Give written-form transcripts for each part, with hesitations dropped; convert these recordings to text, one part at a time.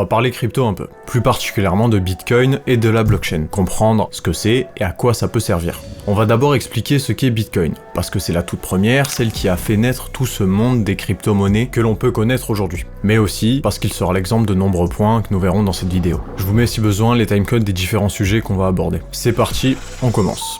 va parler crypto un peu, plus particulièrement de Bitcoin et de la blockchain, comprendre ce que c'est et à quoi ça peut servir. On va d'abord expliquer ce qu'est Bitcoin, parce que c'est la toute première, celle qui a fait naître tout ce monde des crypto-monnaies que l'on peut connaître aujourd'hui. Mais aussi parce qu'il sera l'exemple de nombreux points que nous verrons dans cette vidéo. Je vous mets si besoin les timecodes des différents sujets qu'on va aborder. C'est parti, on commence.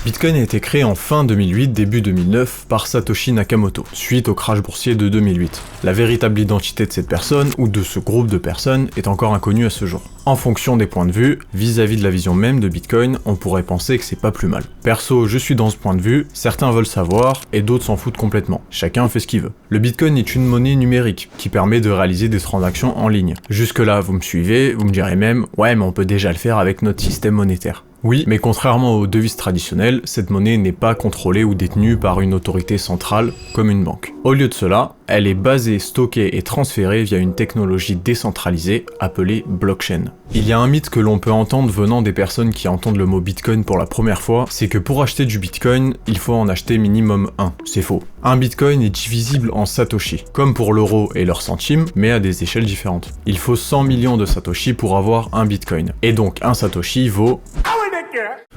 Bitcoin a été créé en fin 2008, début 2009 par Satoshi Nakamoto, suite au crash boursier de 2008. La véritable identité de cette personne, ou de ce groupe de personnes, est encore inconnue à ce jour. En fonction des points de vue, vis-à-vis de la vision même de Bitcoin, on pourrait penser que c'est pas plus mal. Perso, je suis dans ce point de vue, certains veulent savoir, et d'autres s'en foutent complètement. Chacun fait ce qu'il veut. Le Bitcoin est une monnaie numérique, qui permet de réaliser des transactions en ligne. Jusque là, vous me suivez, vous me direz même, ouais mais on peut déjà le faire avec notre système monétaire. Oui, mais contrairement aux devises traditionnelles, cette monnaie n'est pas contrôlée ou détenue par une autorité centrale, comme une banque. Au lieu de cela, elle est basée, stockée et transférée via une technologie décentralisée appelée blockchain. Il y a un mythe que l'on peut entendre venant des personnes qui entendent le mot Bitcoin pour la première fois, c'est que pour acheter du Bitcoin, il faut en acheter minimum un. C'est faux. Un Bitcoin est divisible en Satoshi, comme pour l'euro et leurs centimes, mais à des échelles différentes. Il faut 100 millions de Satoshi pour avoir un Bitcoin. Et donc un Satoshi vaut...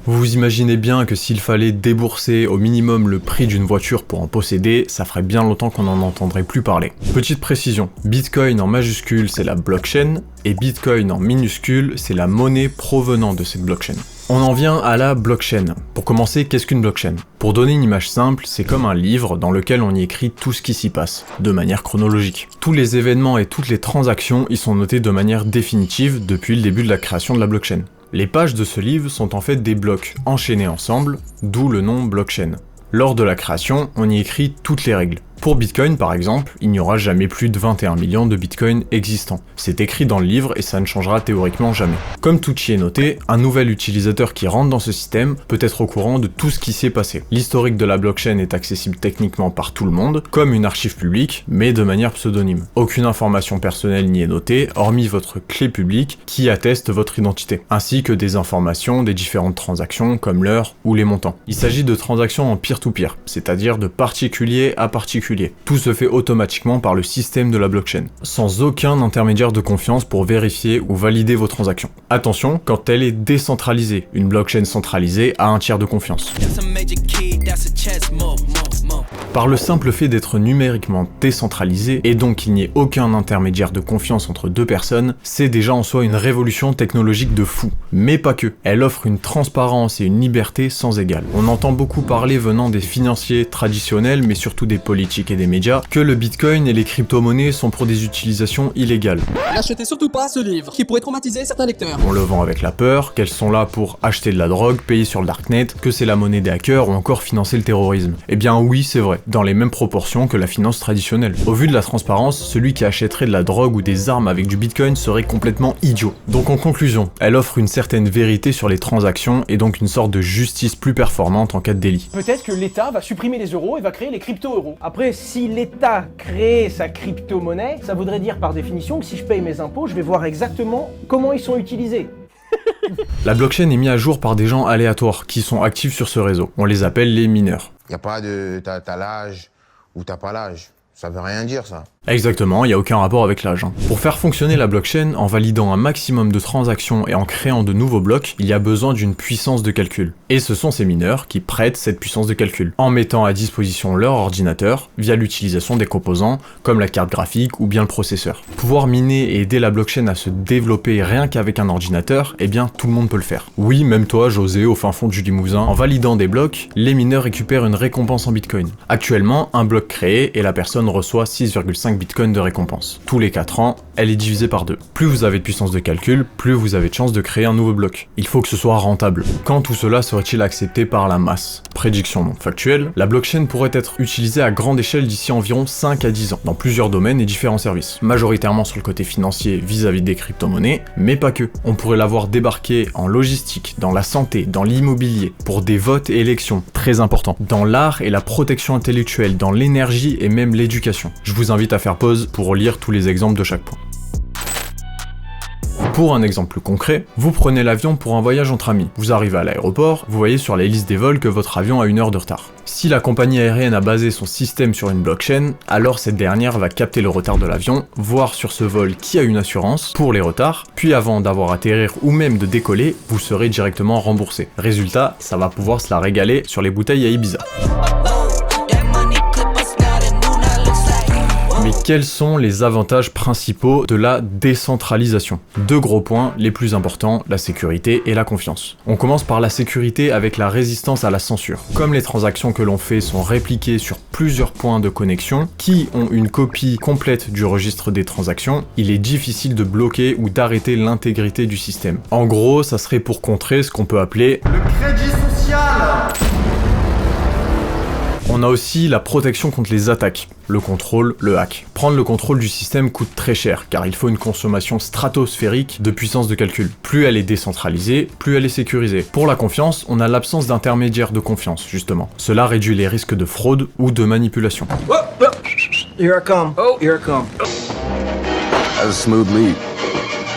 Vous vous imaginez bien que s'il fallait débourser au minimum le prix d'une voiture pour en posséder, ça ferait bien longtemps qu'on n'en entendrait plus parler. Petite précision, Bitcoin en majuscule c'est la blockchain, et Bitcoin en minuscule c'est la monnaie provenant de cette blockchain. On en vient à la blockchain. Pour commencer, qu'est-ce qu'une blockchain? Pour donner une image simple, c'est comme un livre dans lequel on y écrit tout ce qui s'y passe, de manière chronologique. Tous les événements et toutes les transactions y sont notés de manière définitive depuis le début de la création de la blockchain. Les pages de ce livre sont en fait des blocs enchaînés ensemble, d'où le nom blockchain. Lors de la création, on y écrit toutes les règles. Pour Bitcoin par exemple, il n'y aura jamais plus de 21 millions de Bitcoin existants. C'est écrit dans le livre et ça ne changera théoriquement jamais. Comme tout y est noté, un nouvel utilisateur qui rentre dans ce système peut être au courant de tout ce qui s'est passé. L'historique de la blockchain est accessible techniquement par tout le monde, comme une archive publique, mais de manière pseudonyme. Aucune information personnelle n'y est notée, hormis votre clé publique qui atteste votre identité, ainsi que des informations des différentes transactions comme l'heure ou les montants. Il s'agit de transactions en peer-to-peer, c'est-à-dire de particulier à particulier. Tout se fait automatiquement par le système de la blockchain, sans aucun intermédiaire de confiance pour vérifier ou valider vos transactions. Attention, quand elle est décentralisée, une blockchain centralisée a un tiers de confiance. Par le simple fait d'être numériquement décentralisé, et donc qu'il n'y ait aucun intermédiaire de confiance entre deux personnes, c'est déjà en soi une révolution technologique de fou. Mais pas que. Elle offre une transparence et une liberté sans égale. On entend beaucoup parler venant des financiers traditionnels, mais surtout des politiques et des médias, que le Bitcoin et les crypto-monnaies sont pour des utilisations illégales. N'achetez surtout pas ce livre, qui pourrait traumatiser certains lecteurs. On le vend avec la peur, qu'elles sont là pour acheter de la drogue, payer sur le darknet, que c'est la monnaie des hackers ou encore financer le terrorisme. Eh bien oui, c'est vrai, dans les mêmes proportions que la finance traditionnelle. Au vu de la transparence, celui qui achèterait de la drogue ou des armes avec du Bitcoin serait complètement idiot. Donc en conclusion, elle offre une certaine vérité sur les transactions et donc une sorte de justice plus performante en cas de délit. Peut-être que l'État va supprimer les euros et va créer les crypto-euros. Après, si l'État crée sa crypto-monnaie, ça voudrait dire par définition que si je paye mes impôts, je vais voir exactement comment ils sont utilisés. La blockchain est mise à jour par des gens aléatoires qui sont actifs sur ce réseau. On les appelle les mineurs. Y a pas de t'as l'âge ou t'as pas l'âge. Ça veut rien dire ça. Exactement, il n'y a aucun rapport avec l'âge. Pour faire fonctionner la blockchain, en validant un maximum de transactions et en créant de nouveaux blocs, il y a besoin d'une puissance de calcul. Et ce sont ces mineurs qui prêtent cette puissance de calcul, en mettant à disposition leur ordinateur via l'utilisation des composants comme la carte graphique ou bien le processeur. Pouvoir miner et aider la blockchain à se développer rien qu'avec un ordinateur, eh bien tout le monde peut le faire. Oui, même toi, José, au fin fond du Limousin, en validant des blocs, les mineurs récupèrent une récompense en Bitcoin. Actuellement, un bloc créé et la personne reçoit 6,5 Bitcoin de récompense. Tous les 4 ans, elle est divisée par 2. Plus vous avez de puissance de calcul, plus vous avez de chances de créer un nouveau bloc. Il faut que ce soit rentable. Quand tout cela serait-il accepté par la masse? Prédiction non factuelle, la blockchain pourrait être utilisée à grande échelle d'ici environ 5 à 10 ans, dans plusieurs domaines et différents services. Majoritairement sur le côté financier vis-à-vis des crypto-monnaies, mais pas que. On pourrait l'avoir débarqué en logistique, dans la santé, dans l'immobilier, pour des votes et élections, très important, dans l'art et la protection intellectuelle, dans l'énergie et même l'éducation. Je vous invite à faire pause pour lire tous les exemples de chaque point. Pour un exemple plus concret, vous prenez l'avion pour un voyage entre amis. Vous arrivez à l'aéroport, vous voyez sur les listes des vols que votre avion a 1 heure de retard. Si la compagnie aérienne a basé son système sur une blockchain, alors cette dernière va capter le retard de l'avion, voir sur ce vol qui a une assurance pour les retards, puis avant d'avoir atterrir ou même de décoller, vous serez directement remboursé. Résultat, ça va pouvoir se la régaler sur les bouteilles à Ibiza. Mais quels sont les avantages principaux de la décentralisation? 2 gros points, les plus importants, la sécurité et la confiance. On commence par la sécurité avec la résistance à la censure. Comme les transactions que l'on fait sont répliquées sur plusieurs points de connexion, qui ont une copie complète du registre des transactions, il est difficile de bloquer ou d'arrêter l'intégrité du système. En gros, ça serait pour contrer ce qu'on peut appeler le crédit social. On a aussi la protection contre les attaques, le contrôle, le hack. Prendre le contrôle du système coûte très cher, car il faut une consommation stratosphérique de puissance de calcul. Plus elle est décentralisée, plus elle est sécurisée. Pour la confiance, on a l'absence d'intermédiaire de confiance, justement. Cela réduit les risques de fraude ou de manipulation. Oh, oh. Here I come. Oh, here I come. That's a smooth lead.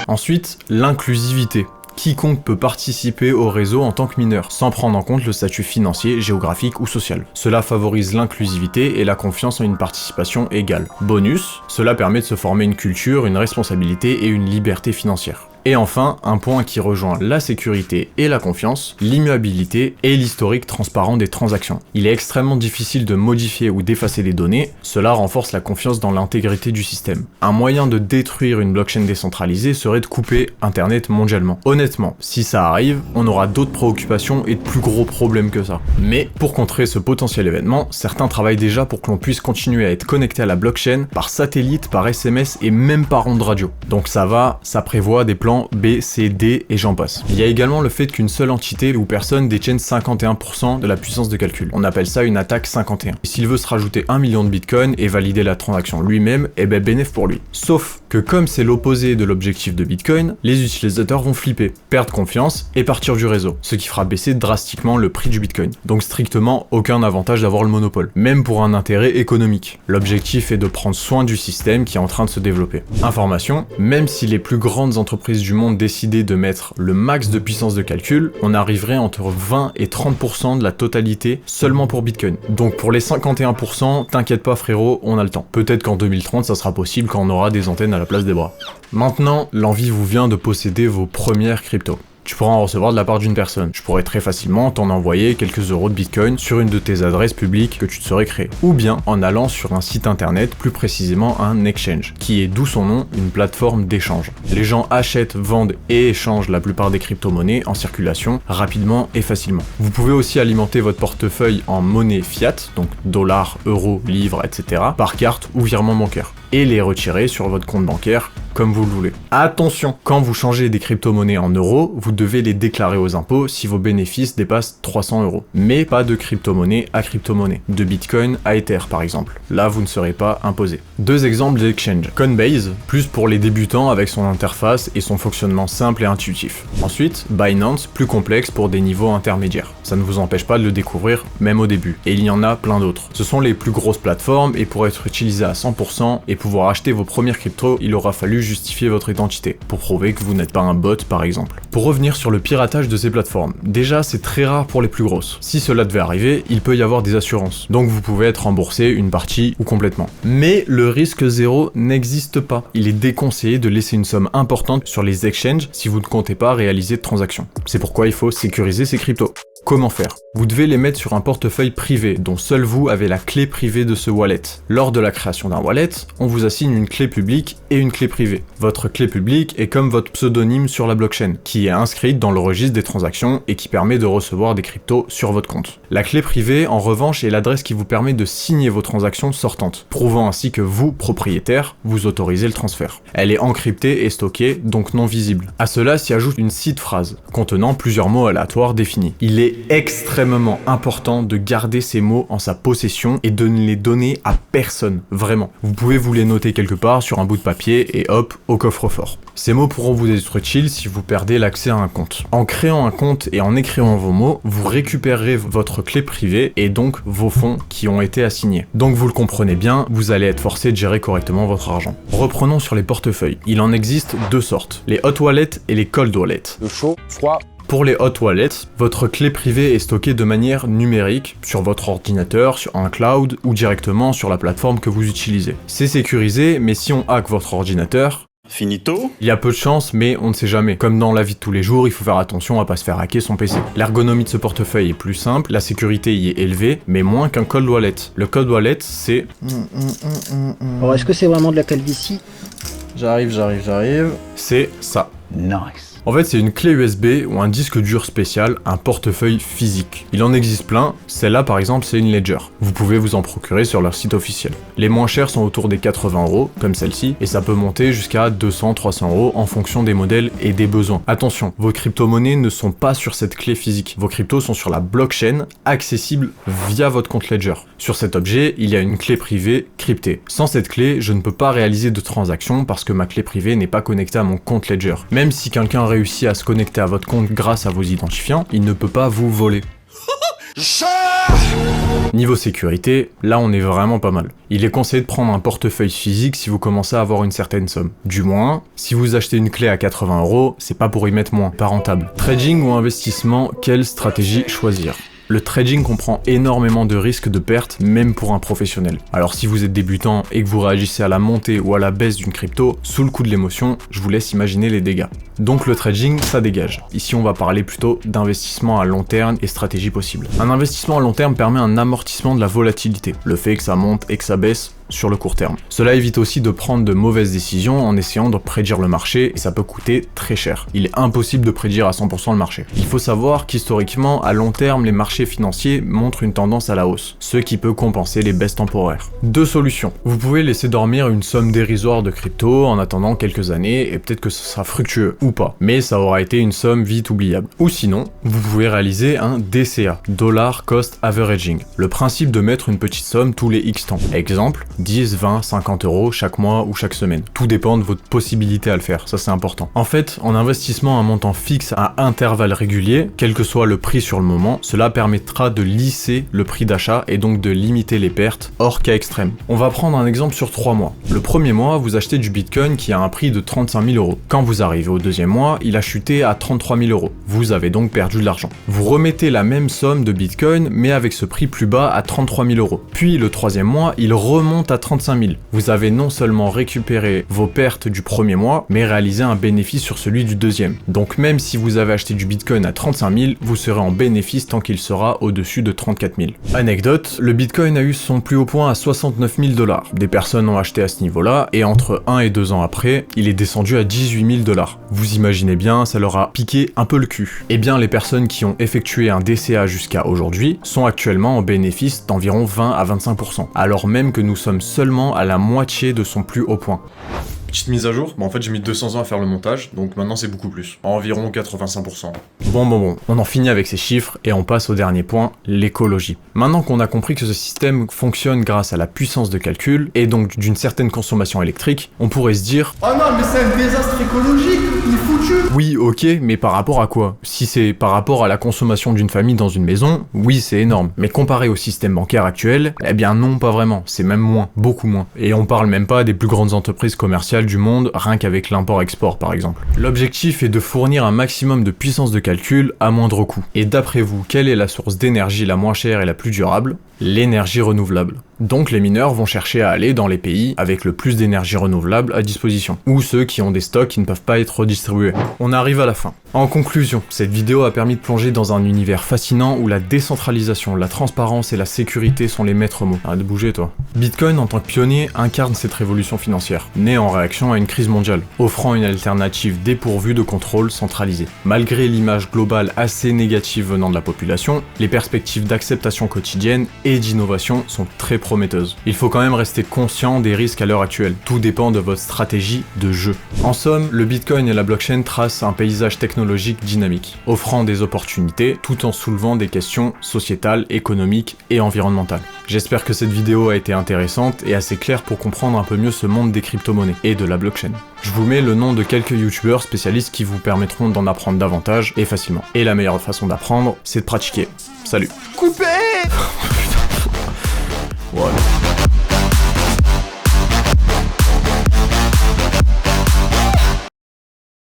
Ensuite, l'inclusivité. Quiconque peut participer au réseau en tant que mineur, sans prendre en compte le statut financier, géographique ou social. Cela favorise l'inclusivité et la confiance en une participation égale. Bonus, cela permet de se former une culture, une responsabilité et une liberté financière. Et enfin, un point qui rejoint la sécurité et la confiance, l'immuabilité et l'historique transparent des transactions. Il est extrêmement difficile de modifier ou d'effacer des données, cela renforce la confiance dans l'intégrité du système. Un moyen de détruire une blockchain décentralisée serait de couper Internet mondialement. Honnêtement, si ça arrive, on aura d'autres préoccupations et de plus gros problèmes que ça. Mais pour contrer ce potentiel événement, certains travaillent déjà pour que l'on puisse continuer à être connecté à la blockchain par satellite, par SMS et même par onde radio. Donc ça va, ça prévoit des plans B, C, D et j'en passe. Il y a également le fait qu'une seule entité ou personne détienne 51% de la puissance de calcul. On appelle ça une attaque 51. Et s'il veut se rajouter 1 million de bitcoin et valider la transaction lui-même, eh ben bénéf pour lui. Sauf que comme c'est l'opposé de l'objectif de bitcoin, les utilisateurs vont flipper, perdre confiance et partir du réseau, ce qui fera baisser drastiquement le prix du bitcoin. Donc strictement aucun avantage d'avoir le monopole, même pour un intérêt économique. L'objectif est de prendre soin du système qui est en train de se développer. Information, même si les plus grandes entreprises du monde décidaient de mettre le max de puissance de calcul, on arriverait entre 20 et 30% de la totalité seulement pour Bitcoin. Donc pour les 51%, t'inquiète pas frérot, on a le temps. Peut-être qu'en 2030 ça sera possible quand on aura des antennes à la place des bras. Maintenant, l'envie vous vient de posséder vos premières cryptos. Tu pourras en recevoir de la part d'une personne. Je pourrais très facilement t'en envoyer quelques euros de bitcoin sur une de tes adresses publiques que tu te serais créée. Ou bien en allant sur un site internet, plus précisément un exchange, qui est d'où son nom, une plateforme d'échange. Les gens achètent, vendent et échangent la plupart des crypto-monnaies en circulation rapidement et facilement. Vous pouvez aussi alimenter votre portefeuille en monnaie fiat, donc dollars, euros, livres, etc., par carte ou virement bancaire, et les retirer sur votre compte bancaire comme vous le voulez. Attention, quand vous changez des crypto-monnaies en euros, vous devez les déclarer aux impôts si vos bénéfices dépassent 300 euros. Mais pas de crypto-monnaie à crypto-monnaie. De Bitcoin à Ether par exemple. Là, vous ne serez pas imposé. 2 exemples d'exchange. Coinbase, plus pour les débutants avec son interface et son fonctionnement simple et intuitif. Ensuite, Binance, plus complexe pour des niveaux intermédiaires. Ça ne vous empêche pas de le découvrir, même au début. Et il y en a plein d'autres. Ce sont les plus grosses plateformes et pour être utilisées à 100% et pouvoir acheter vos premières cryptos, il aura fallu justifier votre identité, pour prouver que vous n'êtes pas un bot par exemple. Pour revenir sur le piratage de ces plateformes, déjà c'est très rare pour les plus grosses. Si cela devait arriver, il peut y avoir des assurances, donc vous pouvez être remboursé une partie ou complètement. Mais le risque zéro n'existe pas. Il est déconseillé de laisser une somme importante sur les exchanges si vous ne comptez pas réaliser de transactions. C'est pourquoi il faut sécuriser ces cryptos. Comment faire? Vous devez les mettre sur un portefeuille privé dont seul vous avez la clé privée de ce wallet. Lors de la création d'un wallet, on vous assigne une clé publique et une clé privée. Votre clé publique est comme votre pseudonyme sur la blockchain, qui est inscrite dans le registre des transactions et qui permet de recevoir des cryptos sur votre compte. La clé privée, en revanche, est l'adresse qui vous permet de signer vos transactions sortantes, prouvant ainsi que vous, propriétaire, vous autorisez le transfert. Elle est encryptée et stockée, donc non visible. À cela s'y ajoute une seed phrase, contenant plusieurs mots aléatoires définis. Il est extrêmement important de garder ces mots en sa possession et de ne les donner à personne, vraiment. Vous pouvez vous les noter quelque part sur un bout de papier et hop, au coffre-fort. Ces mots pourront vous être utiles si vous perdez l'accès à un compte. En créant un compte et en écrivant vos mots, vous récupérerez votre clé privée et donc vos fonds qui ont été assignés. Donc vous le comprenez bien, vous allez être forcé de gérer correctement votre argent. Reprenons sur les portefeuilles. Il en existe deux sortes, les hot wallets et les cold wallets. Le chaud, froid. Pour les hot wallets, votre clé privée est stockée de manière numérique sur votre ordinateur, sur un cloud ou directement sur la plateforme que vous utilisez. C'est sécurisé, mais si on hack votre ordinateur, finito. Il y a peu de chance, mais on ne sait jamais. Comme dans la vie de tous les jours, il faut faire attention à pas se faire hacker son PC. L'ergonomie de ce portefeuille est plus simple, la sécurité y est élevée, mais moins qu'un cold wallet. Le cold wallet, c'est... Alors, est-ce que c'est vraiment de la calvitie? J'arrive. C'est ça. Nice. En fait, c'est une clé USB ou un disque dur spécial, un portefeuille physique. Il en existe plein, celle-là par exemple c'est une Ledger. Vous pouvez vous en procurer sur leur site officiel. Les moins chers sont autour des 80 €, comme celle-ci, et ça peut monter jusqu'à 200-300 € en fonction des modèles et des besoins. Attention, vos crypto-monnaies ne sont pas sur cette clé physique. Vos cryptos sont sur la blockchain, accessible via votre compte Ledger. Sur cet objet, il y a une clé privée cryptée. Sans cette clé, je ne peux pas réaliser de transactions parce que ma clé privée n'est pas connectée à mon compte Ledger. Même si quelqu'un réussit à se connecter à votre compte grâce à vos identifiants, il ne peut pas vous voler. Niveau sécurité, là on est vraiment pas mal. Il est conseillé de prendre un portefeuille physique si vous commencez à avoir une certaine somme. Du moins, si vous achetez une clé à 80 €, c'est pas pour y mettre moins, pas rentable. Trading ou investissement, quelle stratégie choisir ? Le trading comprend énormément de risques de perte, même pour un professionnel. Alors si vous êtes débutant et que vous réagissez à la montée ou à la baisse d'une crypto, sous le coup de l'émotion, je vous laisse imaginer les dégâts. Donc le trading, ça dégage. Ici on va parler plutôt d'investissement à long terme et stratégie possible. Un investissement à long terme permet un amortissement de la volatilité, le fait que ça monte et que ça baisse sur le court terme. Cela évite aussi de prendre de mauvaises décisions en essayant de prédire le marché et ça peut coûter très cher. Il est impossible de prédire à 100% le marché. Il faut savoir qu'historiquement, à long terme, les marchés financiers montrent une tendance à la hausse, ce qui peut compenser les baisses temporaires. Deux solutions. Vous pouvez laisser dormir une somme dérisoire de crypto en attendant quelques années et peut-être que ce sera fructueux ou pas, mais ça aura été une somme vite oubliable. Ou sinon, vous pouvez réaliser un DCA, Dollar Cost Averaging, le principe de mettre une petite somme tous les X temps. Exemple, 10, 20, 50 € chaque mois ou chaque semaine. Tout dépend de votre possibilité à le faire, ça c'est important. En fait, en investissement à un montant fixe à intervalles réguliers, quel que soit le prix sur le moment, cela permettra de lisser le prix d'achat et donc de limiter les pertes, hors cas extrême. On va prendre un exemple sur 3 mois. Le premier mois, vous achetez du Bitcoin qui a un prix de 35 000 €. Quand vous arrivez au deuxième mois, il a chuté à 33 000 €. Vous avez donc perdu de l'argent. Vous remettez la même somme de Bitcoin, mais avec ce prix plus bas à 33 000 €. Puis le troisième mois, il remonte à 35 000. Vous avez non seulement récupéré vos pertes du premier mois, mais réalisé un bénéfice sur celui du deuxième. Donc même si vous avez acheté du Bitcoin à 35 000, vous serez en bénéfice tant qu'il sera au-dessus de 34 000. Anecdote, le Bitcoin a eu son plus haut point à 69 000 $. Des personnes ont acheté à ce niveau-là, et entre 1 et 2 ans après, il est descendu à 18 000 $. Vous imaginez bien, ça leur a piqué un peu le cul. Eh bien, les personnes qui ont effectué un DCA jusqu'à aujourd'hui sont actuellement en bénéfice d'environ 20 à 25%, alors même que nous sommes seulement à la moitié de son plus haut point. Petite mise à jour, en fait j'ai mis 200 ans à faire le montage, donc maintenant c'est beaucoup plus, environ 85%. Bon, on en finit avec ces chiffres et on passe au dernier point, l'écologie. Maintenant qu'on a compris que ce système fonctionne grâce à la puissance de calcul, et donc d'une certaine consommation électrique, on pourrait se dire « Oh non, mais c'est un désastre écologique, il est foutu !» Oui, ok, mais par rapport à quoi? Si c'est par rapport à la consommation d'une famille dans une maison, oui c'est énorme, mais comparé au système bancaire actuel, eh bien non, pas vraiment, c'est même moins, beaucoup moins. Et on parle même pas des plus grandes entreprises commerciales du monde, rien qu'avec l'import-export par exemple. L'objectif est de fournir un maximum de puissance de calcul à moindre coût. Et d'après vous, quelle est la source d'énergie la moins chère et la plus durable? L'énergie renouvelable. Donc les mineurs vont chercher à aller dans les pays avec le plus d'énergie renouvelable à disposition, ou ceux qui ont des stocks qui ne peuvent pas être redistribués. On arrive à la fin. En conclusion, cette vidéo a permis de plonger dans un univers fascinant où la décentralisation, la transparence et la sécurité sont les maîtres mots. Arrête de bouger toi. Bitcoin en tant que pionnier incarne cette révolution financière, née en réaction à une crise mondiale, offrant une alternative dépourvue de contrôle centralisé. Malgré l'image globale assez négative venant de la population, les perspectives d'acceptation quotidienne et d'innovation sont très prometteuses. Il faut quand même rester conscient des risques à l'heure actuelle. Tout dépend de votre stratégie de jeu. En somme, le Bitcoin et la blockchain tracent un paysage technologique technologique dynamique, offrant des opportunités tout en soulevant des questions sociétales, économiques et environnementales. J'espère que cette vidéo a été intéressante et assez claire pour comprendre un peu mieux ce monde des crypto-monnaies et de la blockchain. Je vous mets le nom de quelques youtubeurs spécialistes qui vous permettront d'en apprendre davantage et facilement. Et la meilleure façon d'apprendre, c'est de pratiquer. Salut. Coupé. Voilà.